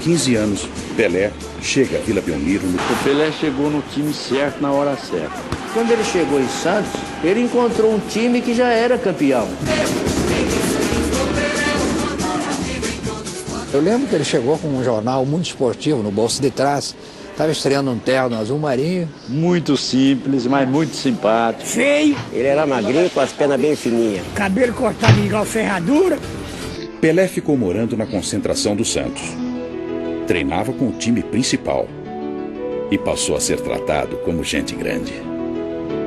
15 anos, Pelé chega a Vila Belmiro no... O Pelé chegou no time certo na hora certa. Quando ele chegou em Santos, ele encontrou um time que já era campeão. Eu lembro que ele chegou com um jornal muito esportivo no bolso de trás. Estava estreando um terno azul marinho. Muito simples, mas muito simpático. Feio. Ele era magrinho, com as pernas bem fininhas. Cabelo cortado igual ferradura. Pelé ficou morando na concentração do Santos. Treinava com o time principal. E passou a ser tratado como gente grande.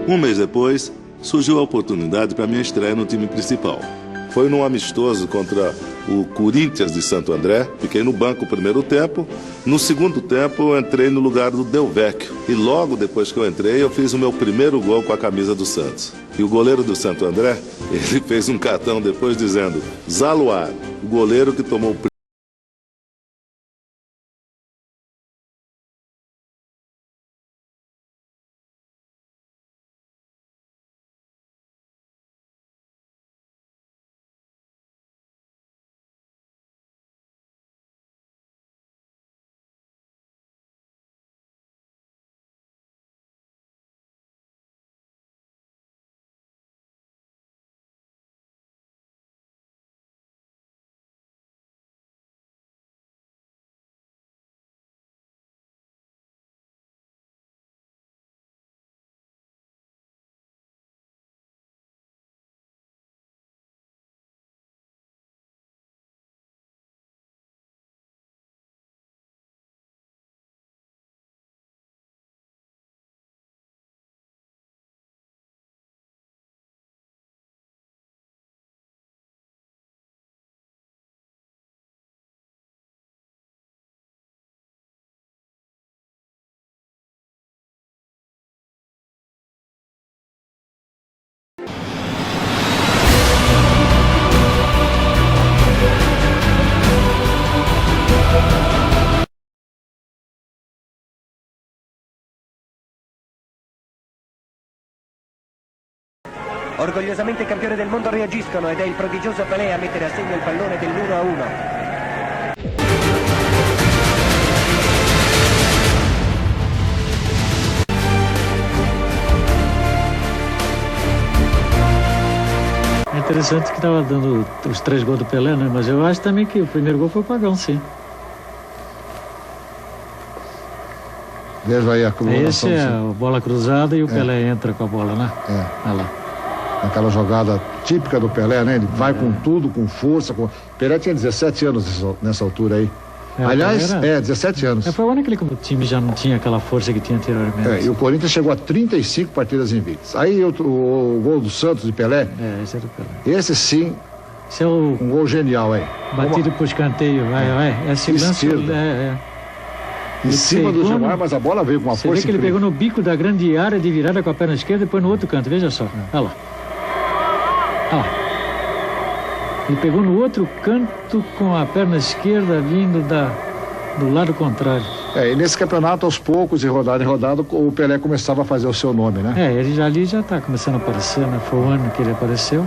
Um mês depois, surgiu a oportunidade para minha estreia no time principal. Foi num amistoso contra o Corinthians de Santo André. Fiquei no banco o primeiro tempo. No segundo tempo, eu entrei no lugar do Del Vecchio. E logo depois que eu entrei, eu fiz o meu primeiro gol com a camisa do Santos. E o goleiro do Santo André, ele fez um cartão depois dizendo: Zaluar, o goleiro que tomou o Orgogliosamente campione del mondo reagiscono ed è il prodigioso Pelé a mettere a segno il pallone dell'1-1. É interessante que estava dando os 3 gols do Pelé, né? Mas eu acho também que o primeiro gol foi o Pagão, sim. Veja aí a colocação. Esse é a bola cruzada e o Pelé entra com a bola, né? Olha lá. Aquela jogada típica do Pelé, né? Ele vai com tudo, com força. Pelé tinha 17 anos nessa altura aí. Aliás, 17 anos. Foi o ano que o time já não tinha aquela força que tinha anteriormente. E o Corinthians chegou a 35 partidas invictas. Aí o gol do Santos de Pelé. Esse é do Pelé. Esse sim. Esse é um gol genial, aí. Batido pro escanteio, Esse lance Em cima do Gilmar, mas a bola veio com uma força. Você vê que ele pegou no bico da grande área de virada com a perna esquerda e depois no outro canto, veja só. Olha lá. Olha lá. Ele pegou no outro canto com a perna esquerda vindo do lado contrário. E nesse campeonato, aos poucos, de rodada em rodada, o Pelé começava a fazer o seu nome, né? Ele ali já está começando a aparecer, né? Foi o ano que ele apareceu.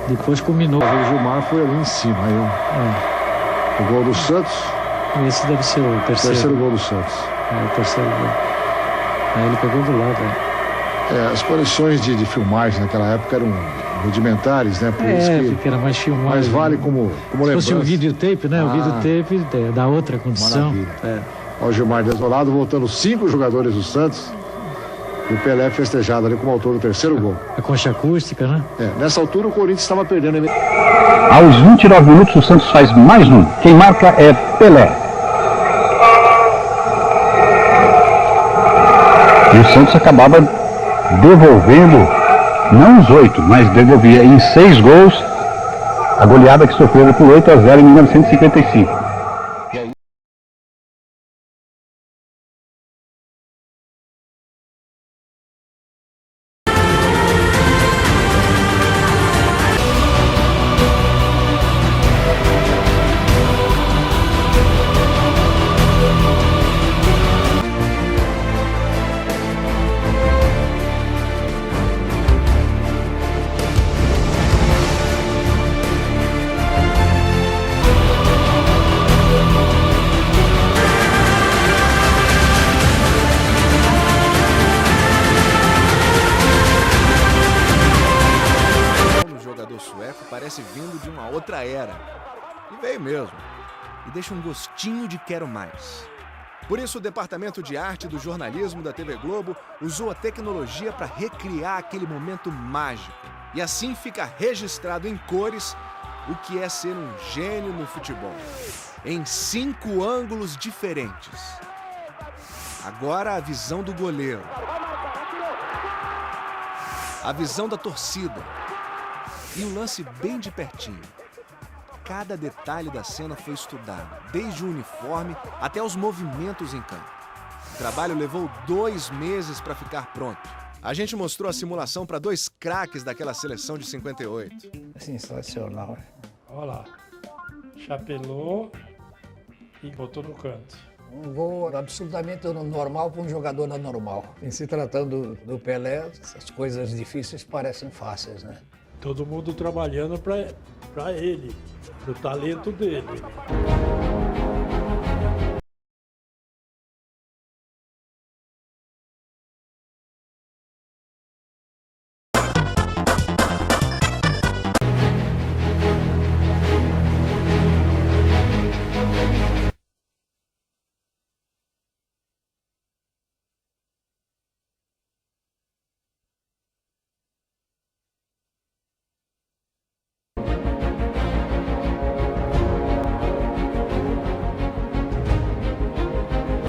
Depois culminou. O Gilmar foi ali em cima. Aí o gol do Santos. Esse deve ser o terceiro gol do Santos. O terceiro gol. Aí ele pegou do lado. As condições de filmagem naquela época eram rudimentares, né? Por isso que era mais filmagem. Mas vale como lembrança. Se fosse o videotape, né? O videotape dá outra condição. Maravilha. Olha o Gilmar desolado, voltando 5 jogadores do Santos. E o Pelé festejado ali como autor do terceiro gol. A concha acústica, né? Nessa altura o Corinthians estava perdendo. Aos 29 minutos o Santos faz mais um. Quem marca é Pelé. E o Santos acabava devolvendo, não os 8, mas devolvia em 6 gols a goleada que sofreu por 8-0 em 1955. sueco parece vindo de uma outra era. E veio mesmo. E deixa um gostinho de quero mais. Por isso, o Departamento de Arte do Jornalismo da TV Globo usou a tecnologia para recriar aquele momento mágico. E assim fica registrado em cores o que é ser um gênio no futebol. Em 5 ângulos diferentes. Agora a visão do goleiro. A visão da torcida. E o lance bem de pertinho. Cada detalhe da cena foi estudado, desde o uniforme até os movimentos em campo. O trabalho levou 2 meses para ficar pronto. A gente mostrou a simulação para 2 craques daquela seleção de 58. Sensacional. Olha lá, chapelou e botou no canto. Um gol absolutamente normal para um jogador anormal. Em se tratando do Pelé, essas coisas difíceis parecem fáceis, né? Todo mundo trabalhando para ele, pro talento dele.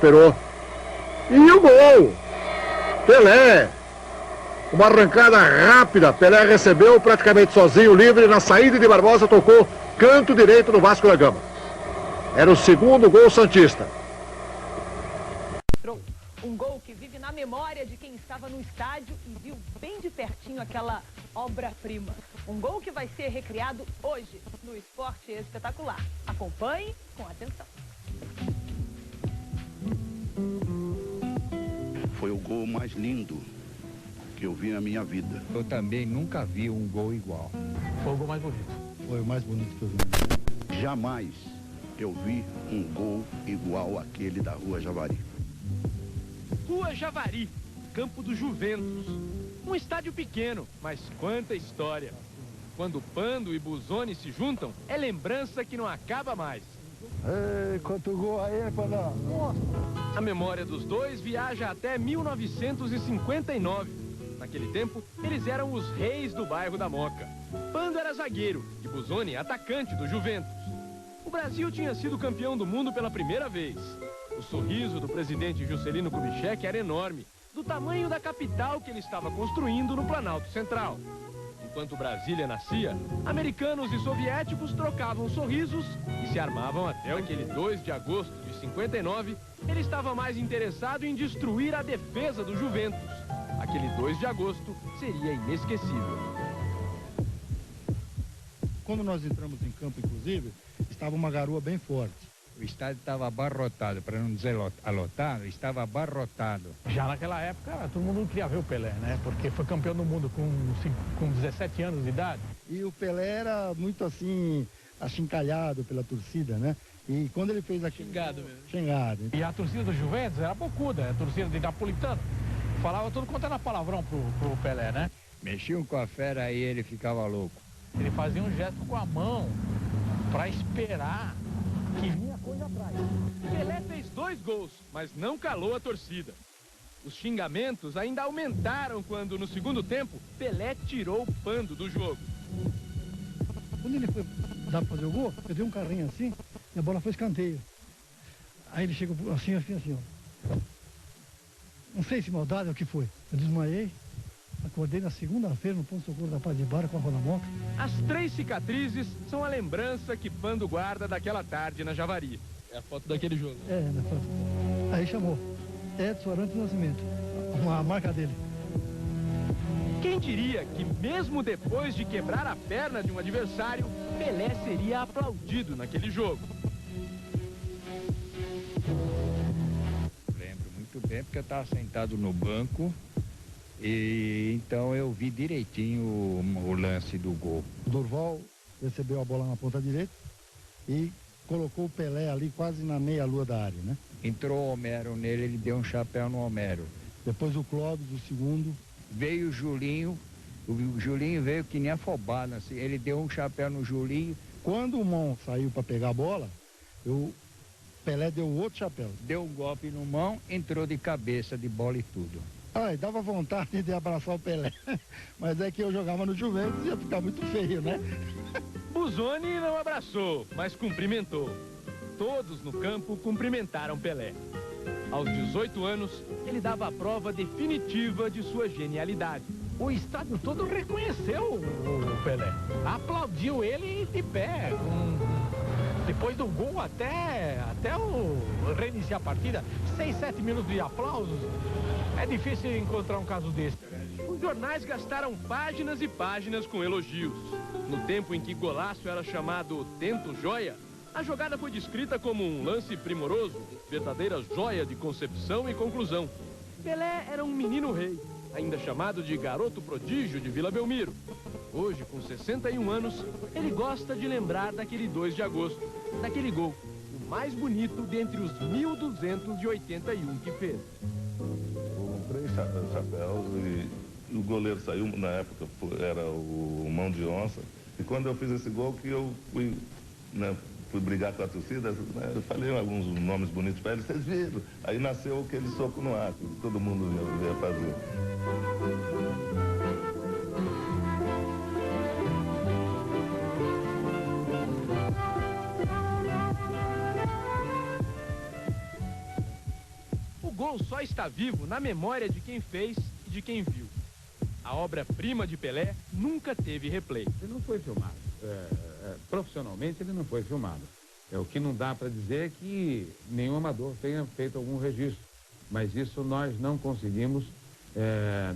Esperou. E o gol! Pelé! Uma arrancada rápida. Pelé recebeu praticamente sozinho, livre. Na saída de Barbosa, tocou canto direito do Vasco da Gama. Era o 2º gol santista. Um gol que vive na memória de quem estava no estádio e viu bem de pertinho aquela obra-prima. Um gol que vai ser recriado hoje no Esporte Espetacular. Acompanhe com atenção. Foi o gol mais lindo que eu vi na minha vida. Eu também nunca vi um gol igual. Foi o gol mais bonito. Foi o mais bonito que eu vi. Jamais eu vi um gol igual àquele da Rua Javari. Rua Javari, campo do Juventus. Um estádio pequeno, mas quanta história. Quando Pando e Busoni se juntam, é lembrança que não acaba mais. Ei, quanto gol aí, Pandão. A memória dos dois viaja até 1959. Naquele tempo, eles eram os reis do bairro da Moca. Pando era zagueiro e Busoni atacante do Juventus. O Brasil tinha sido campeão do mundo pela primeira vez. O sorriso do presidente Juscelino Kubitschek era enorme, do tamanho da capital que ele estava construindo no Planalto Central. Enquanto Brasília nascia, americanos e soviéticos trocavam sorrisos e se armavam até aquele 2 de agosto de 59. Ele estava mais interessado em destruir a defesa do Juventus. Aquele 2 de agosto seria inesquecível. Quando nós entramos em campo, inclusive, estava uma garoa bem forte. O estádio estava abarrotado, para não dizer alotado, estava abarrotado. Já naquela época, todo mundo queria ver o Pelé, né? Porque foi campeão do mundo com 17 anos de idade. E o Pelé era muito assim, achincalhado pela torcida, né? E quando ele fez aquilo... Xingado mesmo. Xingado. E a torcida do Juventus era bocuda, a torcida de Napolitano. Falava tudo quanto era palavrão pro Pelé, né? Mexiam com a fera aí ele ficava louco. Ele fazia um gesto com a mão para esperar que vinha coisa atrás. Pelé fez 2 gols, mas não calou a torcida. Os xingamentos ainda aumentaram quando, no segundo tempo, Pelé tirou o Pando do jogo. Quando ele foi dar para fazer o gol, eu dei um carrinho assim e a bola foi escanteio. Aí ele chegou assim, ó. Não sei se maldade ou o que foi. Eu desmaiei, acordei na segunda-feira no ponto-socorro da Paz de Barra com a Roda Moca. As 3 cicatrizes são a lembrança que Pando guarda daquela tarde na Javari. É a foto daquele jogo. É, na foto. Aí chamou Edson Arantes Nascimento, a marca dele. Quem diria que mesmo depois de quebrar a perna de um adversário, Pelé seria aplaudido naquele jogo? Lembro muito bem porque eu estava sentado no banco e então eu vi direitinho o lance do gol. O Durval recebeu a bola na ponta direita e colocou o Pelé ali quase na meia-lua da área, né? Entrou o Homero nele, ele deu um chapéu no Homero. Depois o Clóvis, o segundo. Veio o Julinho O Julinho veio que nem afobado, assim, ele deu um chapéu no Julinho. Quando o Mão saiu para pegar a bola, Pelé deu outro chapéu. Deu um golpe no Mão, entrou de cabeça, de bola e tudo. Ai, dava vontade de abraçar o Pelé, mas é que eu jogava no Juventus e ia ficar muito feio, né? Busoni não abraçou, mas cumprimentou. Todos no campo cumprimentaram Pelé. Aos 18 anos, ele dava a prova definitiva de sua genialidade. O estádio todo reconheceu o Pelé. Aplaudiu ele de pé. Depois do gol até o reiniciar a partida. 6, 7 minutos de aplausos. É difícil encontrar um caso desse. Os jornais gastaram páginas e páginas com elogios. No tempo em que golaço era chamado Tento Joia, a jogada foi descrita como um lance primoroso, verdadeira joia de concepção e conclusão. Pelé era um menino rei, ainda chamado de garoto prodígio de Vila Belmiro. Hoje, com 61 anos, ele gosta de lembrar daquele 2 de agosto, daquele gol, o mais bonito dentre os 1.281 que fez. Foram 3 chapéus e o goleiro saiu, na época era o Mão de Onça. E quando eu fiz esse gol que eu fui brigar com a torcida, né, eu falei alguns nomes bonitos para eles, vocês viram? Aí nasceu aquele soco no ar, que todo mundo ia fazer. O gol só está vivo na memória de quem fez e de quem viu. A obra-prima de Pelé nunca teve replay. Ele não foi filmado. Profissionalmente ele não foi filmado. O que não dá para dizer é que nenhum amador tenha feito algum registro. Mas isso nós não conseguimos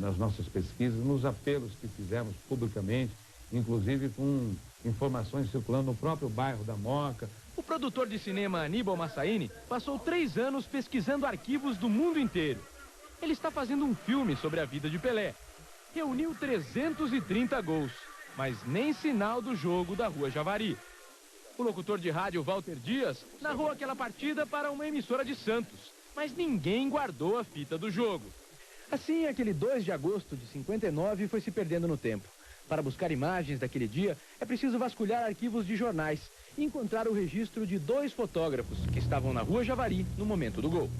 nas nossas pesquisas, nos apelos que fizemos publicamente, inclusive com informações circulando no próprio bairro da Moca. O produtor de cinema Aníbal Massaini passou 3 anos pesquisando arquivos do mundo inteiro. Ele está fazendo um filme sobre a vida de Pelé. Reuniu 330 gols, mas nem sinal do jogo da Rua Javari. O locutor de rádio Walter Dias narrou aquela partida para uma emissora de Santos, mas ninguém guardou a fita do jogo. Assim, aquele 2 de agosto de 59 foi se perdendo no tempo. Para buscar imagens daquele dia, é preciso vasculhar arquivos de jornais e encontrar o registro de 2 fotógrafos que estavam na Rua Javari no momento do gol.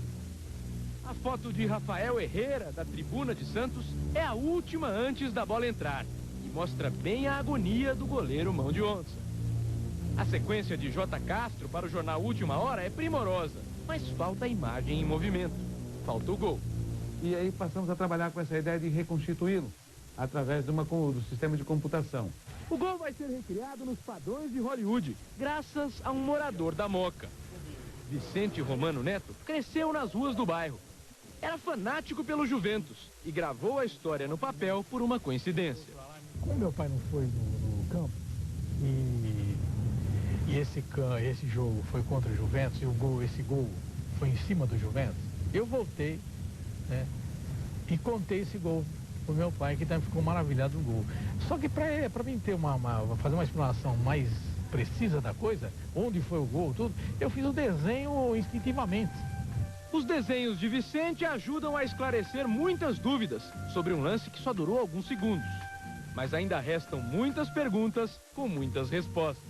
A foto de Rafael Herrera, da tribuna de Santos, é a última antes da bola entrar e mostra bem a agonia do goleiro Mão de Onça. A sequência de J. Castro para o jornal Última Hora é primorosa, mas falta a imagem em movimento. Falta o gol. E aí passamos a trabalhar com essa ideia de reconstituí-lo através do sistema de computação. O gol vai ser recriado nos padrões de Hollywood, graças a um morador da Moca. Vicente Romano Neto cresceu nas ruas do bairro. Era fanático pelo Juventus e gravou a história no papel por uma coincidência. Como meu pai não foi no campo e esse jogo foi contra o Juventus e esse gol foi em cima do Juventus, eu voltei, né, e contei esse gol pro meu pai, que também ficou maravilhado do gol. Só que para mim ter fazer uma explanação mais precisa da coisa, onde foi o gol, tudo, eu fiz o desenho instintivamente. Os desenhos de Vicente ajudam a esclarecer muitas dúvidas sobre um lance que só durou alguns segundos. Mas ainda restam muitas perguntas com muitas respostas.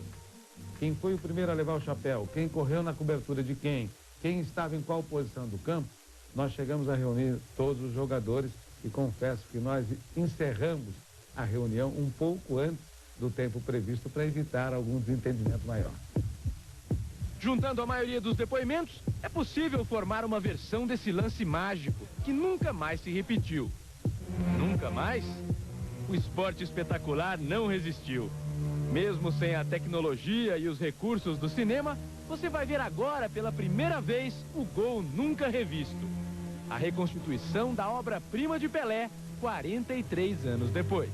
Quem foi o primeiro a levar o chapéu? Quem correu na cobertura de quem? Quem estava em qual posição do campo? Nós chegamos a reunir todos os jogadores e confesso que nós encerramos a reunião um pouco antes do tempo previsto para evitar algum desentendimento maior. Juntando a maioria dos depoimentos, é possível formar uma versão desse lance mágico que nunca mais se repetiu. Nunca mais? O esporte espetacular não resistiu. Mesmo sem a tecnologia e os recursos do cinema, você vai ver agora pela primeira vez o gol nunca revisto. A reconstituição da obra-prima de Pelé, 43 anos depois.